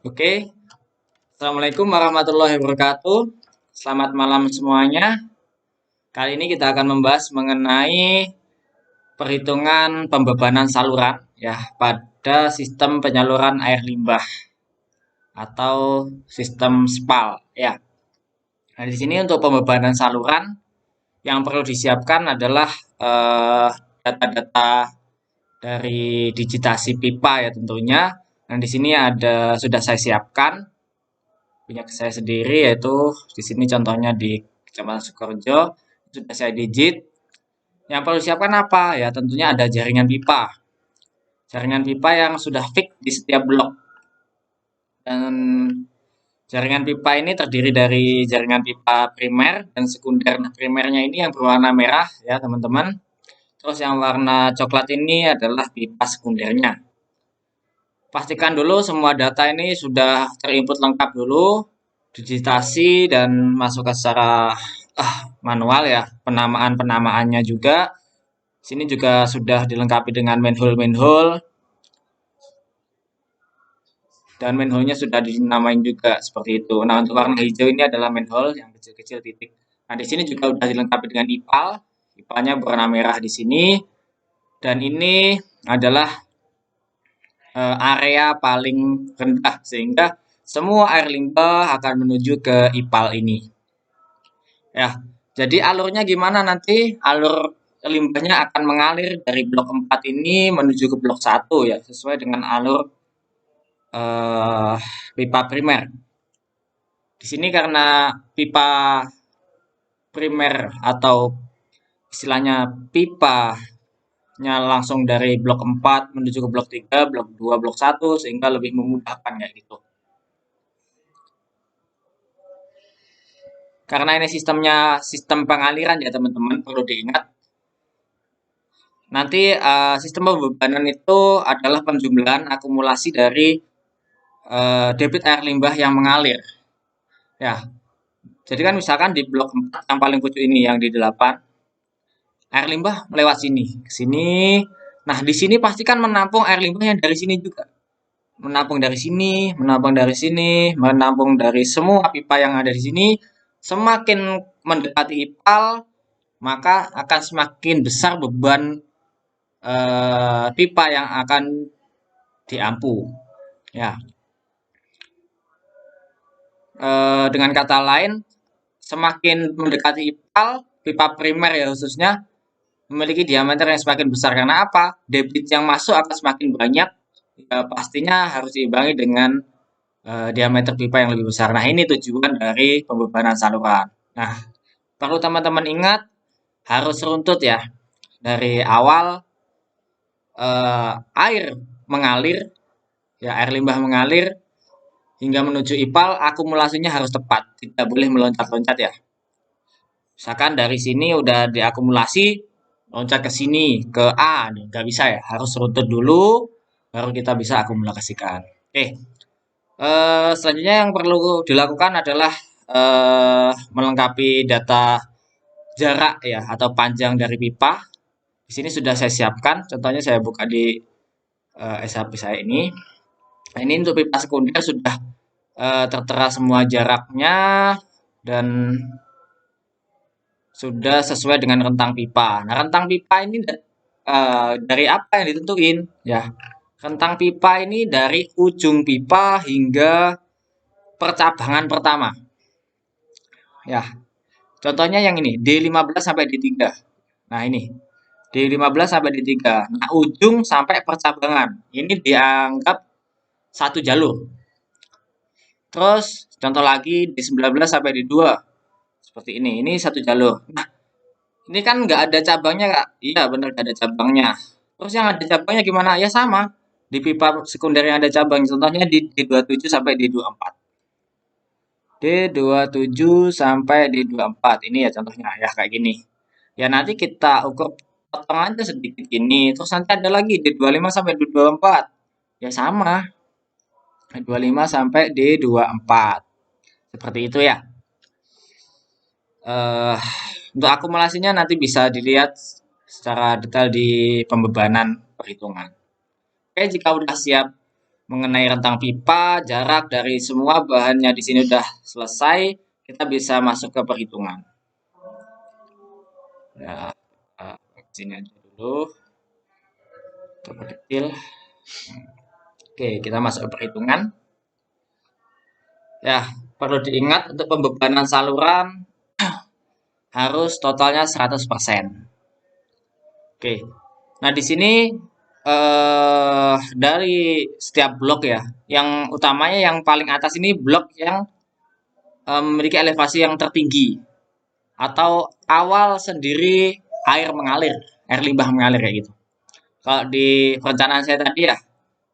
Oke, Assalamualaikum warahmatullahi wabarakatuh. Selamat malam semuanya. Kali ini kita akan membahas mengenai perhitungan pembebanan saluran ya pada sistem penyaluran air limbah atau sistem SPAL ya. Nah, di sini untuk pembebanan saluran yang perlu disiapkan adalah eh, data-data dari digitasi pipa ya tentunya. Dan di sini ada sudah saya siapkan punya saya sendiri, yaitu di sini contohnya di Kecamatan Sukorejo sudah saya digit. Yang perlu disiapkan apa? Ya tentunya ada jaringan pipa. Jaringan pipa yang sudah fix di setiap blok. Dan jaringan pipa ini terdiri dari jaringan pipa primer dan sekunder. Nah, primernya ini yang berwarna merah ya, teman-teman. Terus yang warna coklat ini adalah pipa sekundernya. Pastikan dulu semua data ini sudah terinput lengkap dulu, digitasi dan masukkan secara manual ya. Penamaan-penamaannya juga. Sini juga sudah dilengkapi dengan manhole-manhole dan manhole-nya sudah dinamain juga seperti itu. Nah, untuk warna hijau ini adalah manhole yang kecil-kecil titik. Nah, di sini juga sudah dilengkapi dengan ipal. Ipalnya berwarna merah di sini dan ini adalah area paling rendah sehingga semua air limbah akan menuju ke ipal ini. Ya, jadi alurnya gimana nanti? Alur limbahnya akan mengalir dari blok 4 ini menuju ke blok 1 ya, sesuai dengan alur eh, pipa primer. Di sini karena pipa primer atau istilahnya pipanya langsung dari blok 4 menuju ke blok 3, blok 2, blok 1 sehingga lebih memudahkan kayak gitu. Karena ini sistem pengaliran ya teman-teman, perlu diingat. Nanti sistem pembebanan itu adalah penjumlahan akumulasi dari debit air limbah yang mengalir. Ya, jadi kan misalkan di blok 4 yang paling pucuk ini yang di 8, air limbah lewat sini, ke sini. Nah, di sini pastikan menampung air limbah yang dari sini juga. Menampung dari sini, menampung dari sini, menampung dari semua pipa yang ada di sini. Semakin mendekati ipal, maka akan semakin besar beban pipa yang akan diampu. Ya, dengan kata lain, semakin mendekati ipal, pipa primer ya khususnya memiliki diameter yang semakin besar. Karena apa? Debit yang masuk akan semakin banyak. Ya, pastinya harus diimbangi dengan diameter pipa yang lebih besar. Nah, ini tujuan dari pembebanan saluran. Nah, perlu teman-teman ingat harus runtut ya. Dari awal air mengalir, ya air limbah mengalir hingga menuju ipal, akumulasinya harus tepat. Tidak boleh meloncat-loncat ya. Misalkan dari sini udah diakumulasi, loncat ke sini, ke A, nggak bisa ya. Harus runtut dulu, baru kita bisa akumulasikan. Oke, selanjutnya yang perlu dilakukan adalah melengkapi data jarak ya atau panjang dari pipa. Di sini sudah saya siapkan, contohnya saya buka di SHP saya ini. Nah, ini untuk pipa sekunder sudah tertera semua jaraknya dan sudah sesuai dengan rentang pipa. Nah, rentang pipa ini dari apa yang ditentuin? Ya, rentang pipa ini dari ujung pipa hingga percabangan pertama. Ya, contohnya yang ini, D15 sampai D3. Nah, ini D15 sampai D3. Nah, ujung sampai percabangan. Ini dianggap satu jalur. Terus contoh lagi D19 sampai D2. Seperti ini. Ini satu jalur. Nah, ini kan nggak ada cabangnya, Kak. Iya, benar nggak ada cabangnya. Terus yang ada cabangnya gimana? Ya sama. Di pipa sekunder yang ada cabang. Contohnya di D27 sampai D24. D27 sampai D24. Ini ya contohnya. Ya kayak gini. Ya nanti kita ukur potong aja sedikit gini. Terus nanti ada lagi D25 sampai D24. Ya sama. D25 sampai D24. Seperti itu ya. eh untuk akumulasinya nanti bisa dilihat secara detail di pembebanan perhitungan. Oke, jika udah siap mengenai rentang pipa, jarak dari semua bahannya di sini udah selesai, kita bisa masuk ke perhitungan. Ya, sini aja dulu, terlalu kecil. Oke, kita masuk ke perhitungan. Ya, perlu diingat untuk pembebanan saluran harus totalnya 100%. Oke. Nah, di sini dari setiap blok ya, yang utamanya yang paling atas ini blok yang memiliki elevasi yang tertinggi atau awal sendiri air mengalir, air limbah mengalir kayak gitu. Kalau di perencanaan saya tadi ya,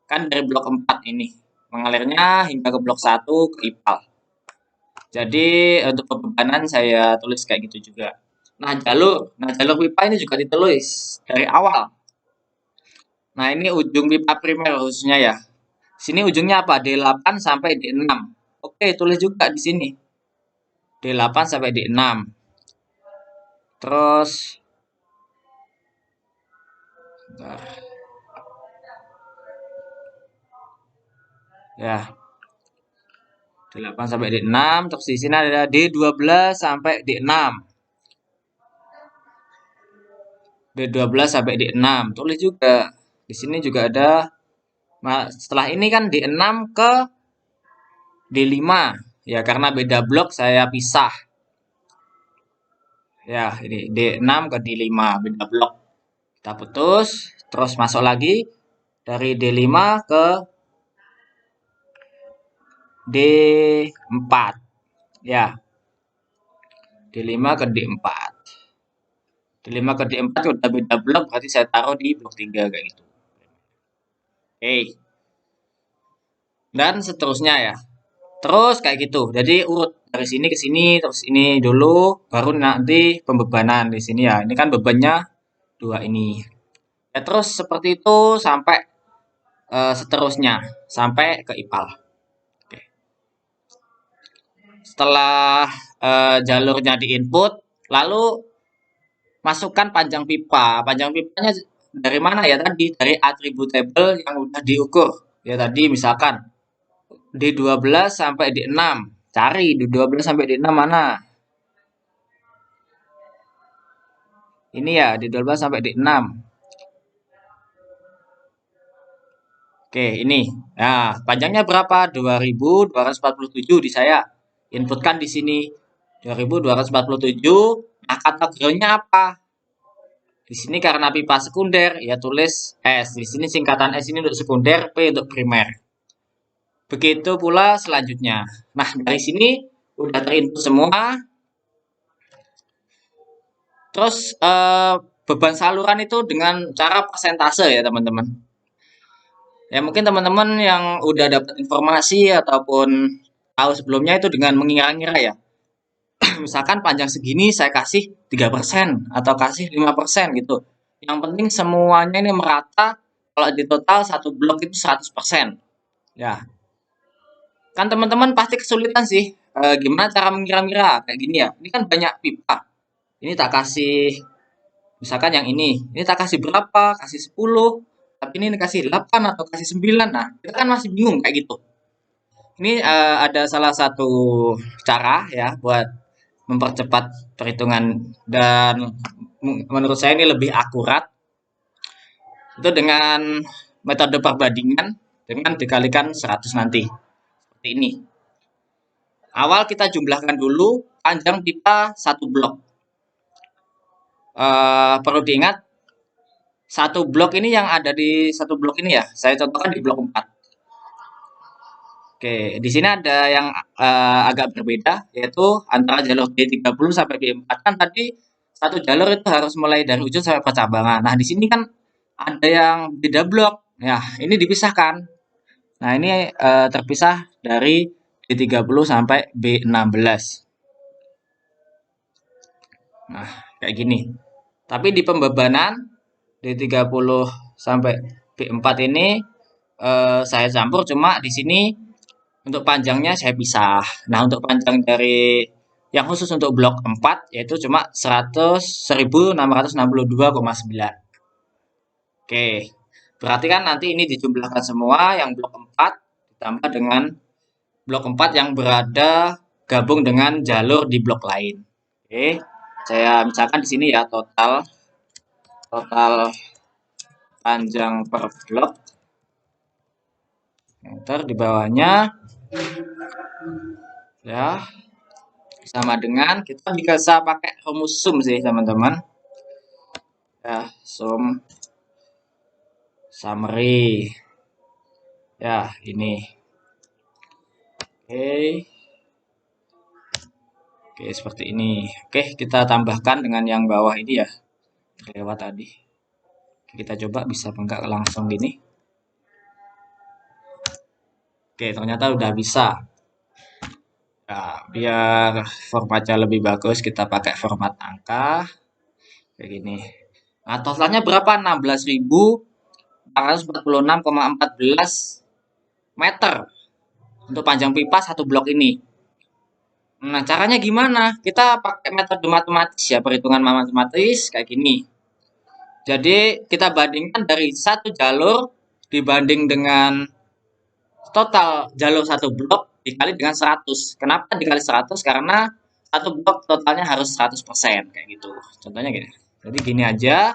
kan dari blok 4 ini mengalirnya hingga ke blok 1 ke IPAL. Jadi untuk pembebanan saya tulis kayak gitu juga. Nah jalur pipa ini juga ditulis dari awal. Nah ini ujung pipa primer khususnya ya. Sini ujungnya apa? D8 sampai D6. Oke, tulis juga di sini. D8 sampai D6. Terus bentar. Ya, D8 sampai D6, terus di sini ada D12 sampai D6. D12 sampai D6. Tulis juga. Di sini juga ada. Nah, setelah ini kan D6 ke D5. Ya, karena beda blok saya pisah. Ya, ini D6 ke D5, beda blok. Kita putus, terus masuk lagi dari D5 ke D4. Ya, D5 ke D4. D5 ke D4 udah beda blok, berarti saya taruh di blok 3 kayak gitu. Oke. Dan seterusnya ya. Terus kayak gitu. Jadi urut dari sini ke sini, terus ini dulu, baru nanti pembebanan di sini ya. Ini kan bebannya 2 ini. Ya terus seperti itu sampai seterusnya, sampai ke IPAL. Oke. Setelah jalurnya di input, lalu masukkan panjang pipa. Panjang pipanya dari mana ya tadi? Dari atribut table yang udah diukur. Ya tadi misalkan D12 sampai D6. Cari D12 sampai D6 mana? Ini ya, D12 sampai D6. Oke, ini. Nah, panjangnya berapa? 2247 di saya. Inputkan di sini 2247. Nah, kategorinya apa? Di sini karena pipa sekunder, ya tulis S. Di sini singkatan S ini untuk sekunder, P untuk primer. Begitu pula selanjutnya. Nah, dari sini udah terinput semua. Terus beban saluran itu dengan cara persentase ya, teman-teman. Ya mungkin teman-teman yang udah dapat informasi ataupun tahu sebelumnya itu dengan mengira-ngira ya. Misalkan panjang segini saya kasih 3% atau kasih 5% gitu. Yang penting semuanya ini merata, kalau di total satu blok itu 100%. Ya, kan teman-teman pasti kesulitan sih. Gimana cara mengira-ngira kayak gini ya. Ini kan banyak pipa. Ini tak kasih, misalkan yang ini tak kasih berapa? Kasih 10, tapi ini kasih 8 atau kasih 9. Nah, kita kan masih bingung kayak gitu. Ini ada salah satu cara ya buat mempercepat perhitungan dan menurut saya ini lebih akurat. Itu dengan metode perbandingan dengan dikalikan 100 nanti. Seperti ini. Awal kita jumlahkan dulu panjang pipa satu blok. Perlu diingat satu blok ini yang ada di satu blok ini ya. Saya contohkan di blok 4. Oke, di sini ada yang agak berbeda, yaitu antara jalur D30 sampai D4 kan tadi satu jalur itu harus mulai dari ujung sampai percabangan. Nah, di sini kan ada yang beda blok. Ya, ini dipisahkan. Nah, ini terpisah dari D30 sampai B16. Nah, kayak gini. Tapi di pembebanan D30 sampai B4 ini saya campur, cuma di sini untuk panjangnya saya pisah. Nah, untuk panjang dari yang khusus untuk blok 4 yaitu cuma 1662,9. Oke. Berarti kan nanti ini dijumlahkan semua yang blok 4 ditambah dengan blok 4 yang berada gabung dengan jalur di blok lain. Oke, saya misalkan di sini ya total panjang per blok meter di bawahnya ya sama dengan kita bisa pakai rumus sum sih teman-teman. Ya, sum summary. Ya, ini. Oke. Oke, seperti ini. Oke, kita tambahkan dengan yang bawah ini ya. Lewat tadi. Kita coba bisa enggak langsung gini. Oke, ternyata udah bisa. Nah, biar formatnya lebih bagus, kita pakai format angka. Kayak gini. Nah, totalnya berapa? 16.446,14 meter untuk panjang pipa satu blok ini. Nah, caranya gimana? Kita pakai metode matematis ya, perhitungan matematis kayak gini. Jadi, kita bandingkan dari satu jalur dibanding dengan total jalur satu blok dikali dengan 100. Kenapa dikali 100? Karena satu blok totalnya harus 100%, kayak gitu. Contohnya gini. Jadi gini aja,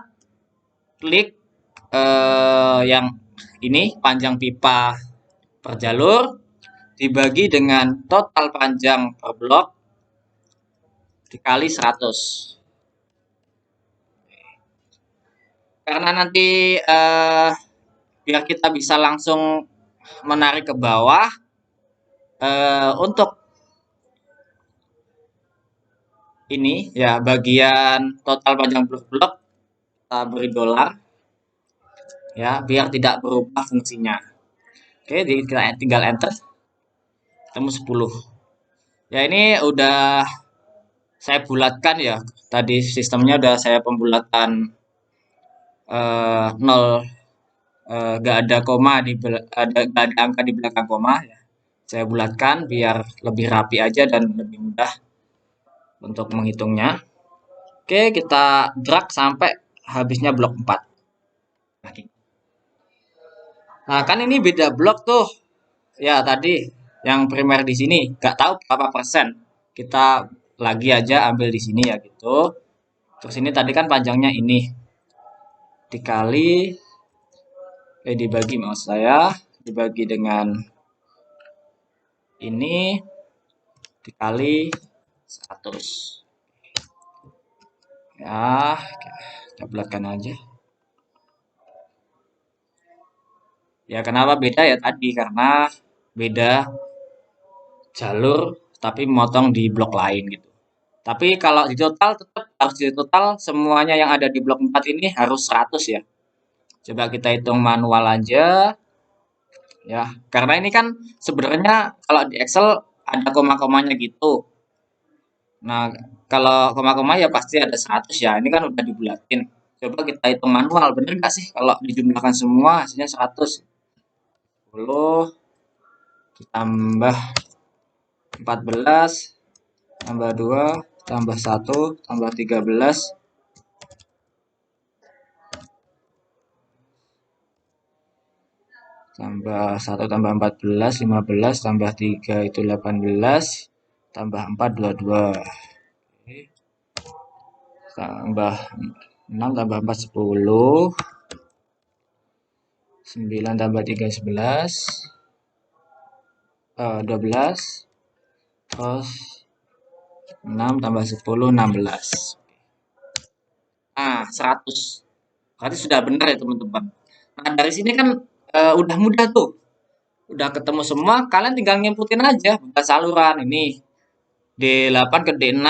klik yang ini panjang pipa per jalur dibagi dengan total panjang per blok dikali 100. Karena nanti biar kita bisa langsung menarik ke bawah, untuk ini ya bagian total panjang blok-blok kita beri dolar ya biar tidak berubah fungsinya. Oke, kita tinggal enter, ketemu 10. Ya ini udah saya bulatkan ya. Tadi sistemnya udah saya pembulatan 0, gak ada koma gak ada angka di belakang koma ya. Saya bulatkan biar lebih rapi aja dan lebih mudah untuk menghitungnya. Oke, kita drag sampai habisnya blok 4. Nah, kan ini beda blok tuh. Ya, tadi yang primer di sini nggak tahu berapa persen. Kita lagi aja ambil di sini ya gitu. Terus ini tadi kan panjangnya ini dikali dibagi maksud saya dibagi dengan ini dikali 100. Ya, kita bulatkan aja. Ya, kenapa beda ya tadi? Karena beda jalur tapi memotong di blok lain gitu. Tapi kalau di total tetap harus di total semuanya yang ada di blok 4 ini harus 100 ya. Coba kita hitung manual aja ya. Karena ini kan sebenarnya kalau di Excel ada koma-komanya gitu. Nah, kalau koma-koma ya pasti ada 100 ya. Ini kan udah dibulatin. Coba kita hitung manual, bener nggak sih kalau dijumlahkan semua hasilnya 100? 10 ditambah 14 tambah 2 tambah 1 tambah 13 tambah 1 tambah 14 15 tambah 3 itu 18 tambah 4 22 tambah 6 tambah 4 10 9 tambah 3 11 12 terus 6 tambah 10 16. Nah, 100. Berarti sudah benar ya teman-teman. Nah, dari sini kan udah mudah tuh. Udah ketemu semua, kalian tinggal ngimputin aja buka saluran ini. D8 ke D6.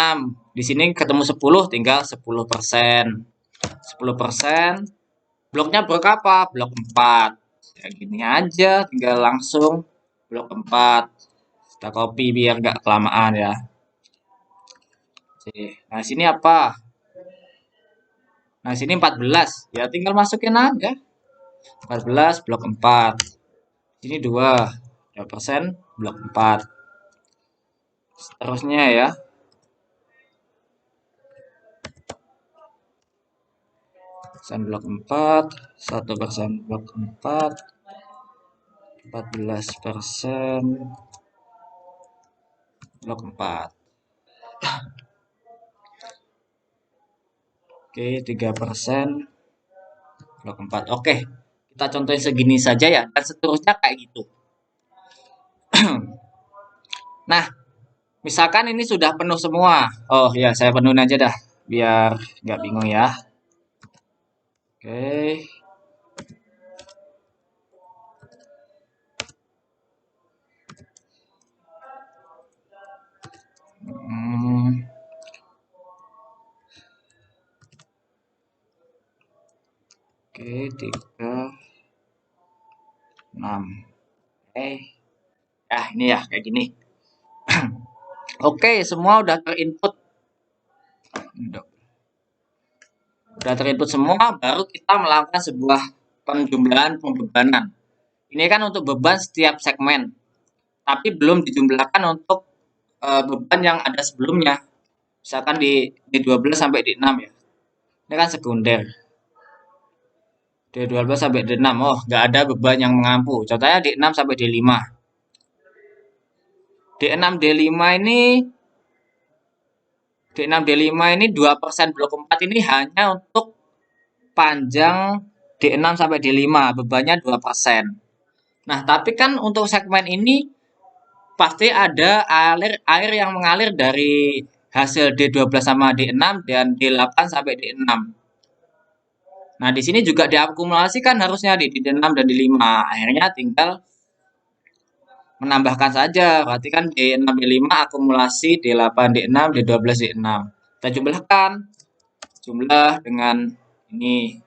Di sini ketemu 10, tinggal 10%. 10%. Bloknya blok apa? Blok 4. Ya gini aja, tinggal langsung blok 4. Kita copy biar nggak kelamaan ya. Oke. Nah, sini apa? Nah, sini 14. Ya tinggal masukin aja. 14 blok 4. Sini 2. 2% blok 4. Seterusnya ya. 1% blok 4, 1% blok 4, 14% blok 4. Oke, 3% blok 4. Oke, kita contohin segini saja ya, dan seterusnya kayak gitu. Nah, misalkan ini sudah penuh semua. Oh ya, saya penuhin aja dah, biar nggak bingung ya. Oke. Oke, 3, 6. Ini ya, kayak gini. Oke, semua udah terinput. Udah terinput semua, baru kita melakukan sebuah penjumlahan pembebanan. Ini kan untuk beban setiap segmen, tapi belum dijumlahkan untuk beban yang ada sebelumnya. Misalkan di 12 sampai di 6 ya. Ini kan sekunder. Di 12 sampai di 6, oh nggak ada beban yang mengampu. Contohnya di 6 sampai di 5. Di 6 D5 ini D6 D5 ini 2% blok 4 ini hanya untuk panjang D6 sampai D5, bebannya 2%. Nah, tapi kan untuk segmen ini pasti ada air yang mengalir dari hasil D12 sama D6 dan D8 sampai D6. Nah, di sini juga diakumulasikan harusnya di D6 dan D5. Akhirnya tinggal menambahkan saja. Berarti kan D6 D5 akumulasi D8 D6 D12 D6. Kita jumlahkan. Jumlah dengan ini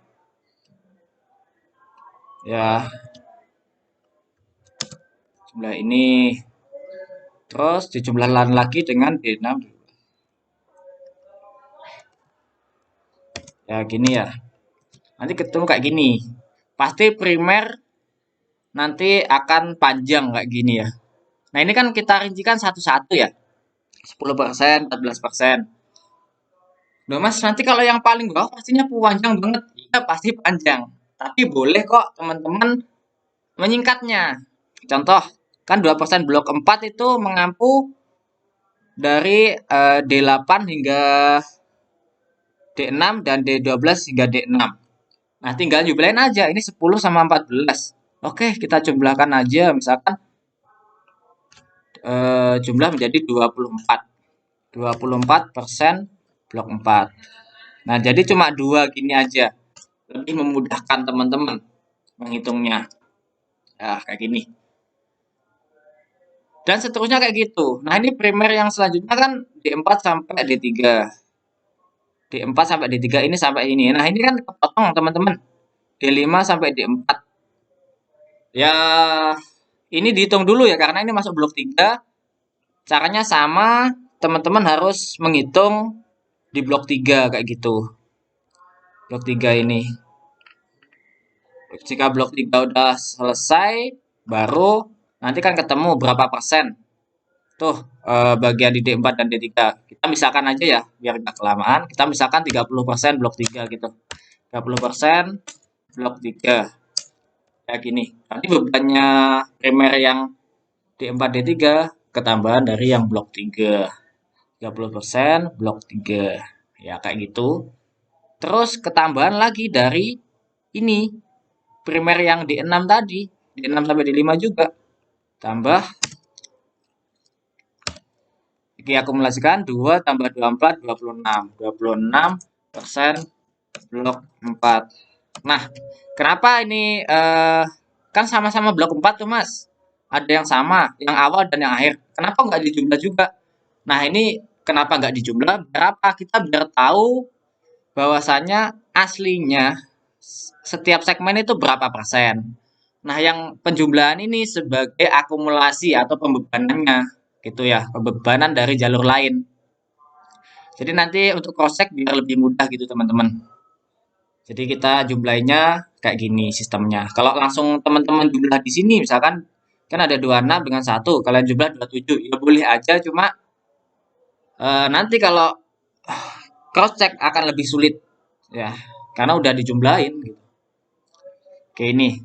ya. Jumlah ini. Terus dijumlahkan lagi dengan D6. Ya gini ya. Nanti ketemu kayak gini. Pasti primer nanti akan panjang kayak gini ya. Nah, ini kan kita rincikan satu-satu ya. 10%, 14%. Loh Mas, nanti kalau yang paling bawah pastinya panjang banget. Iya, pasti panjang. Tapi boleh kok teman-teman menyingkatnya. Contoh, kan 2% blok 4 itu mengampu dari D8 hingga D6 dan D12 hingga D6. Nah, tinggal jumlahin aja. Ini 10 sama 14. Oke, kita jumlahkan aja. Misalkan jumlah menjadi 24. 24% blok 4. Nah, jadi cuma 2 gini aja. Lebih memudahkan teman-teman menghitungnya. Nah, kayak gini. Dan seterusnya kayak gitu. Nah, ini primer yang selanjutnya kan D4 sampai D3. D4 sampai D3 ini sampai ini. Nah, ini kan kepotong teman-teman. D5 sampai D4. Ya, ini dihitung dulu ya karena ini masuk blok 3. Caranya sama, teman-teman harus menghitung di blok 3 kayak gitu. Blok 3 ini. Jika blok 3 udah selesai, baru nanti kan ketemu berapa persen. Tuh, bagian di D4 dan D3. Kita misalkan aja ya, biar nggak kelamaan. Kita misalkan 30% blok 3 gitu. 30% blok 3. Kayak gini. Nanti bebannya primer yang D4, D3 ketambahan dari yang blok 3. 30% blok 3. Ya, kayak gitu. Terus ketambahan lagi dari ini. Primer yang D6 tadi. D6 sampai D5 juga. Tambah. Diakumulasikan 2 tambah 24, 26. 26% blok 4. Nah, kenapa ini kan sama-sama blok 4 tuh Mas? Ada yang sama, yang awal dan yang akhir. Kenapa nggak dijumlah juga? Nah, ini kenapa nggak dijumlah? Berapa? Kita biar tahu bahwasannya aslinya setiap segmen itu berapa persen. Nah, yang penjumlahan ini sebagai akumulasi atau pembebanannya, gitu ya, pembebanan dari jalur lain. Jadi nanti untuk cross check biar lebih mudah gitu teman-teman. Jadi kita jumlahnya kayak gini sistemnya. Kalau langsung teman-teman jumlah di sini misalkan kan ada 26 dengan 1, kalian jumlah 27, ya boleh aja cuma nanti kalau cross check akan lebih sulit ya. karena udah dijumlahin gitu. Oke, ini.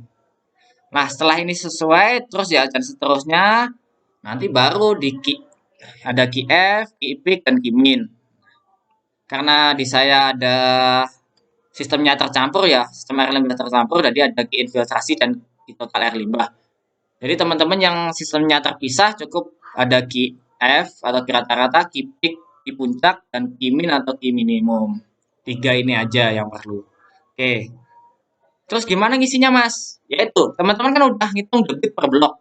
Nah, setelah ini sesuai, terus ya dan seterusnya, nanti baru ada key F, key peak, dan key min. Karena di saya ada sistemnya tercampur ya, sistem air limbah tercampur, jadi ada key infiltrasi dan key total air limbah. Jadi teman-teman yang sistemnya terpisah cukup ada key F atau key rata-rata, key peak, key puncak, dan key min atau key minimum. 3 ini aja yang perlu. Oke. Terus gimana ngisinya, Mas? Yaitu, teman-teman kan udah ngitung debit per blok.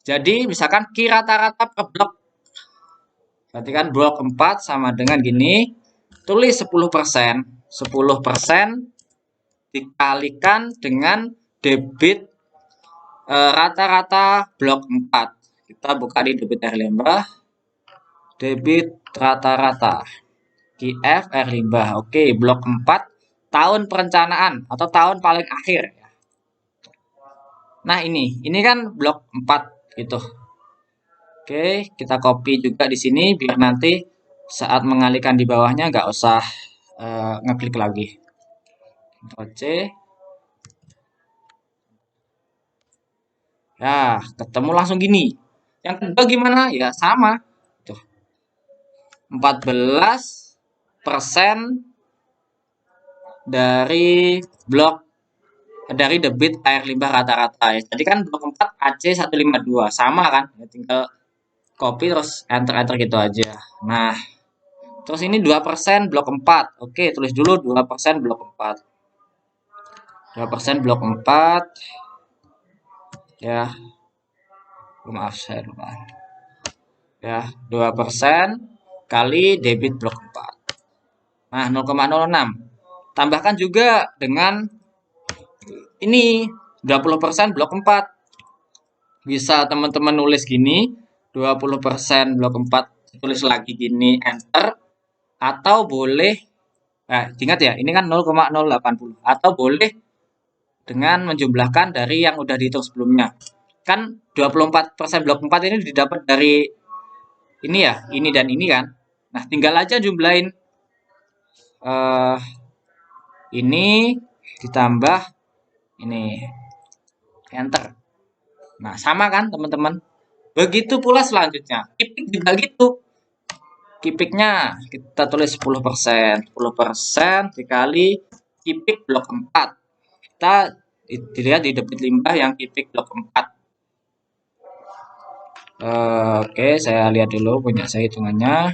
Jadi, misalkan key rata-rata per blok. Berarti kan blok 4 sama dengan gini. Tulis 10%. 10% dikalikan dengan debit rata-rata blok 4. Kita buka di debit air limbah. Debit rata-rata. QF air limbah. Oke, blok 4 tahun perencanaan atau tahun paling akhir. Nah, ini kan blok 4 gitu. Oke, kita copy juga di sini biar nanti saat mengalihkan di bawahnya nggak usah ngeklik lagi. Ctrl C. Ya, ketemu langsung gini. Yang kedua gimana? Ya, sama. Tuh. 14% dari debit air limbah rata-rata ya. Jadi kan blok 4 AC 152 sama kan? Ya, tinggal copy terus enter gitu aja. Nah, terus ini 2% blok 4. Oke, tulis dulu 2% blok 4. 2% blok 4 ya. Maaf saya lupa. Ya, 2% kali debit blok 4. Nah, 0,06. Tambahkan juga dengan ini 20% blok 4. Bisa teman-teman nulis gini, 20% blok 4 tulis lagi gini enter atau boleh ingat ya, ini kan 0,080 atau boleh dengan menjumlahkan dari yang udah dihitung sebelumnya. Kan 24% blok 4 ini didapat dari ini ya, ini dan ini kan. Nah, tinggal aja jumlahin ini ditambah ini enter. Nah, sama kan teman-teman? Begitu pula selanjutnya. Kipik juga gitu. Kipiknya kita tulis 10%. 10% dikali kipik blok 4. Kita dilihat di debit limbah yang kipik blok 4. Oke, saya lihat dulu punya saya hitungannya.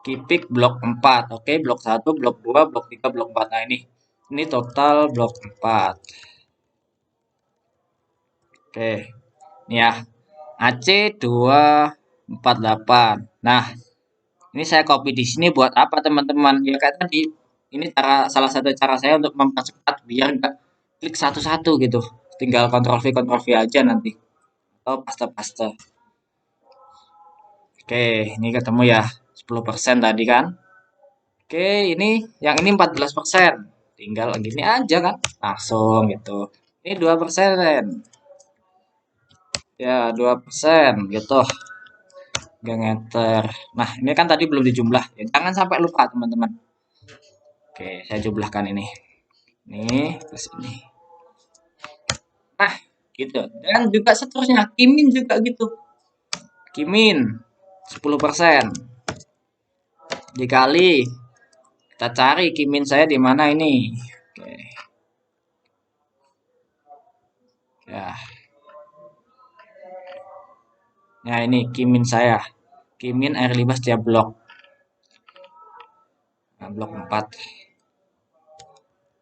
Kipik blok 4. Oke, blok 1, blok 2, blok 3, blok 4. Nah, ini total blok 4. Oke. Ini ya. AC 248. Nah, ini saya copy di sini buat apa teman-teman? Ya kayak tadi. Ini salah satu cara saya untuk mempercepat biar nggak klik satu-satu gitu. Tinggal Ctrl V aja nanti. Atau paste-paste. Oke, ini ketemu ya. 10% tadi kan. Oke, yang ini 14%. Tinggal gini aja kan. Langsung gitu. Ini 2%. Ya, 2% gitu. Gang enter. Nah, ini kan tadi belum dijumlah. Ya, jangan sampai lupa, teman-teman. Oke, saya jumlahkan ini. Ini plus ini. Nah, gitu. Dan juga seterusnya. Kimin juga gitu. Kimin 10%. Dikali. Kita cari kimin saya di mana ini. Oke. Ya. Nah, ini kimin saya. Kimin air limbah setiap blok. Nah, blok 4.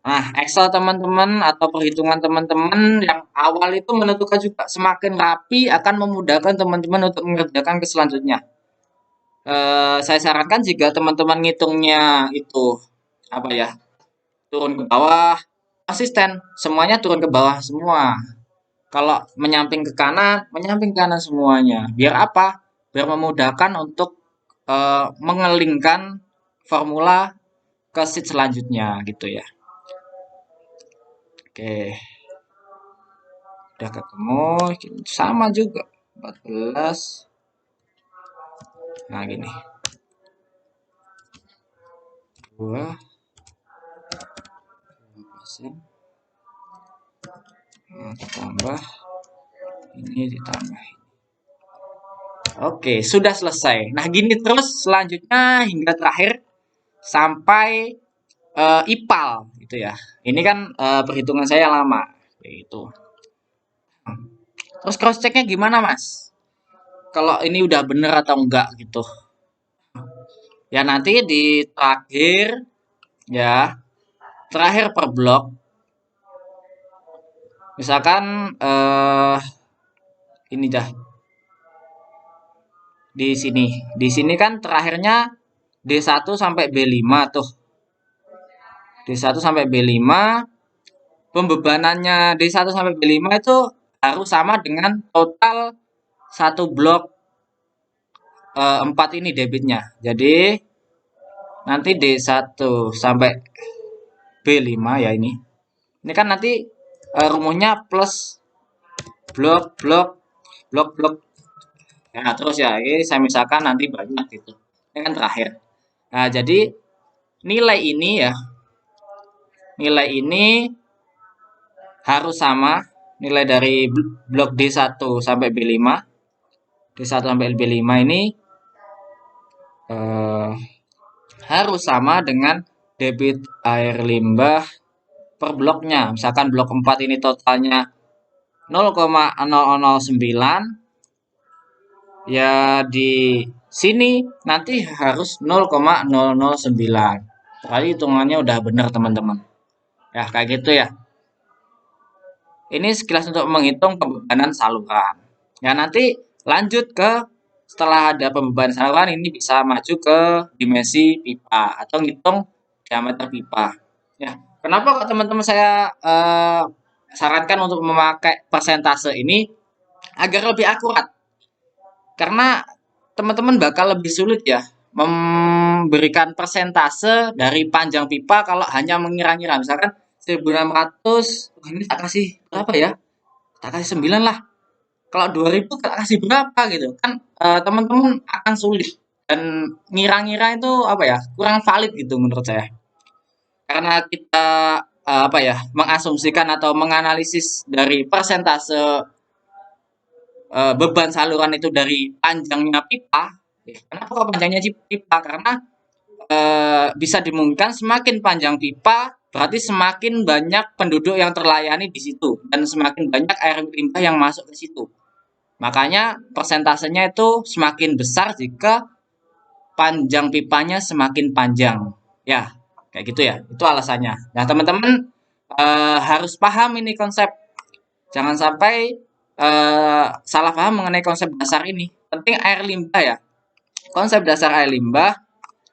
Nah, Excel teman-teman atau perhitungan teman-teman yang awal itu menentukan juga semakin rapi akan memudahkan teman-teman untuk mengerjakan ke selanjutnya. Saya sarankan jika teman-teman ngitungnya itu apa ya, turun ke bawah, asisten semuanya turun ke bawah semua. Kalau menyamping ke kanan, menyamping ke kanan semuanya. Biar apa? Biar memudahkan untuk mengelingkan formula ke sheet selanjutnya gitu ya. Oke. Udah ketemu, sama juga 14. Nah, gini. 2 ditambah ini ditambah. Oke, sudah selesai. Nah, gini terus selanjutnya hingga terakhir sampai IPAL gitu ya. Ini kan perhitungan saya lama gitu. Terus cross checknya gimana, Mas? Kalau ini udah bener atau enggak gitu. Ya nanti di terakhir ya, terakhir per blok. Misalkan ini dah di sini. Di sini kan terakhirnya D1 sampai B5 tuh. D1 sampai B5 pembebanannya D1 sampai B5 itu harus sama dengan total satu blok 4 ini debitnya. Jadi nanti D1 sampai B5 ya ini. Ini kan nanti rumusnya plus blok. Nah, terus ya, ini saya misalkan nanti banyak gitu. Ini kan terakhir. Nah, jadi nilai ini ya, nilai ini harus sama nilai dari blok D1 sampai B5. D1 sampai B5 ini harus sama dengan debit air limbah per bloknya. Misalkan blok 4 ini totalnya 0,009, ya di sini nanti harus 0,009. Kali hitungannya udah benar teman-teman. Ya kayak gitu ya. Ini sekilas untuk menghitung pembebanan saluran. Ya nanti lanjut ke setelah ada pembebanan saluran ini bisa maju ke dimensi pipa atau ngitung diameter pipa. Ya, kenapa kok teman-teman saya sarankan untuk memakai persentase ini agar lebih akurat? Karena teman-teman bakal lebih sulit ya memberikan persentase dari panjang pipa kalau hanya mengira-ngira. Misalkan 1600, ini tak kasih berapa ya? Tak kasih 9 lah. Kalau 2000 tak kasih berapa gitu. Kan teman-teman akan sulit dan ngira-ngira itu apa ya? Kurang valid gitu menurut saya. Karena kita apa ya? Mengasumsikan atau menganalisis dari persentase beban saluran itu dari panjangnya pipa. Kenapa kok panjangnya pipa? Karena bisa dimungkinkan semakin panjang pipa berarti semakin banyak penduduk yang terlayani di situ dan semakin banyak air limbah yang masuk ke situ. Makanya persentasenya itu semakin besar jika panjang pipanya semakin panjang. Ya, kayak gitu ya. Itu alasannya. Nah, teman-teman harus paham ini konsep. Jangan sampai salah paham mengenai konsep dasar ini. Penting air limbah ya. Konsep dasar air limbah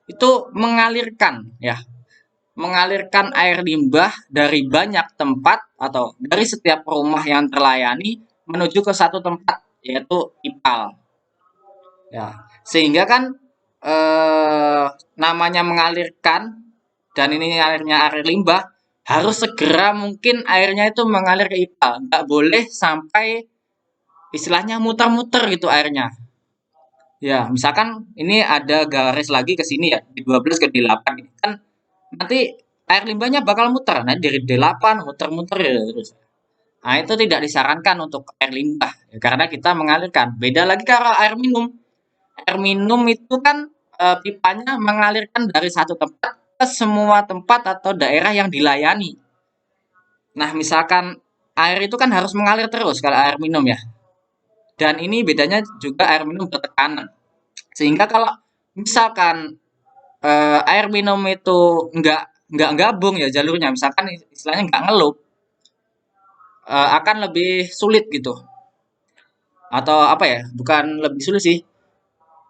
itu mengalirkan ya, mengalirkan air limbah dari banyak tempat atau dari setiap rumah yang terlayani menuju ke satu tempat yaitu IPAL. Ya, sehingga kan namanya mengalirkan dan ini airnya air limbah harus segera mungkin airnya itu mengalir ke IPAL. Nggak boleh sampai istilahnya muter-muter gitu airnya. Ya, misalkan ini ada garis lagi ke sini ya, di 12 ke 8 ini kan nanti air limbahnya bakal muter. Nah, dari D8 muter-muter ya terus. Nah, itu tidak disarankan untuk air limbah ya, karena kita mengalirkan. Beda lagi kalau air minum. Air minum itu kan pipanya mengalirkan dari satu tempat ke semua tempat atau daerah yang dilayani. Nah, misalkan air itu kan harus mengalir terus kalau air minum ya. Dan ini bedanya juga air minum bertekanan. Sehingga kalau misalkan air minum itu nggak gabung ya jalurnya, misalkan istilahnya nggak ngelup, akan lebih sulit gitu. Atau apa ya? Bukan lebih sulit sih.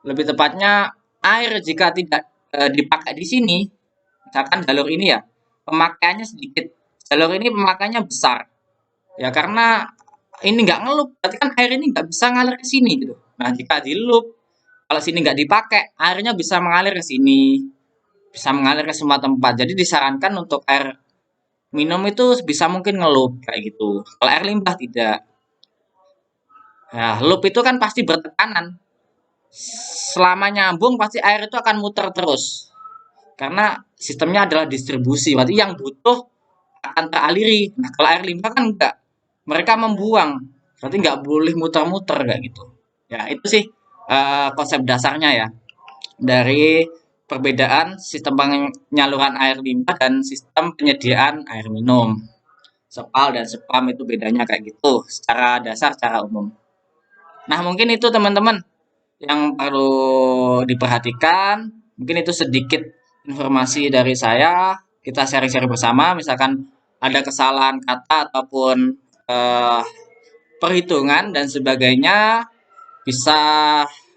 Lebih tepatnya air jika tidak dipakai di sini, misalkan jalur ini ya, pemakaiannya sedikit. Jalur ini pemakaiannya besar. Ya karena ini nggak ngelup, berarti kan air ini nggak bisa ngalir ke sini gitu. Nah jika di loop, kalau sini nggak dipakai, airnya bisa mengalir ke sini, bisa mengalir ke semua tempat. Jadi disarankan untuk air minum itu bisa mungkin ngelup kayak gitu. Kalau air limbah tidak. Nah, loop itu kan pasti bertekanan. Selama nyambung pasti air itu akan muter terus. karena sistemnya adalah distribusi. Berarti yang butuh akan teraliri. Nah, kalau air limbah kan enggak. Mereka membuang. Berarti nggak boleh muter-muter kayak gitu. Ya, itu sih konsep dasarnya ya dari perbedaan sistem penyaluran air limbah dan sistem penyediaan air minum. Sepal dan spam itu bedanya kayak gitu secara dasar, secara umum. Nah, mungkin itu teman-teman yang perlu diperhatikan. Mungkin itu sedikit informasi dari saya. Kita sharing-sharing bersama. Misalkan ada kesalahan kata ataupun eh, perhitungan dan sebagainya, bisa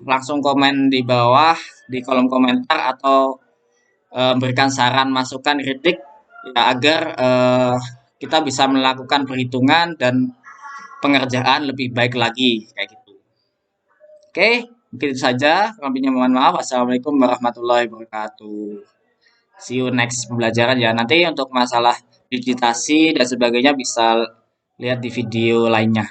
langsung komen di bawah di kolom komentar atau berikan saran, masukan, kritik ya, agar kita bisa melakukan perhitungan dan pengerjaan lebih baik lagi kayak gitu. Oke, mungkin itu saja. Kurang lebihnya mohon maaf. Assalamualaikum warahmatullahi wabarakatuh. See you next pembelajaran ya. Nanti untuk masalah digitasi dan sebagainya bisa lihat di video lainnya.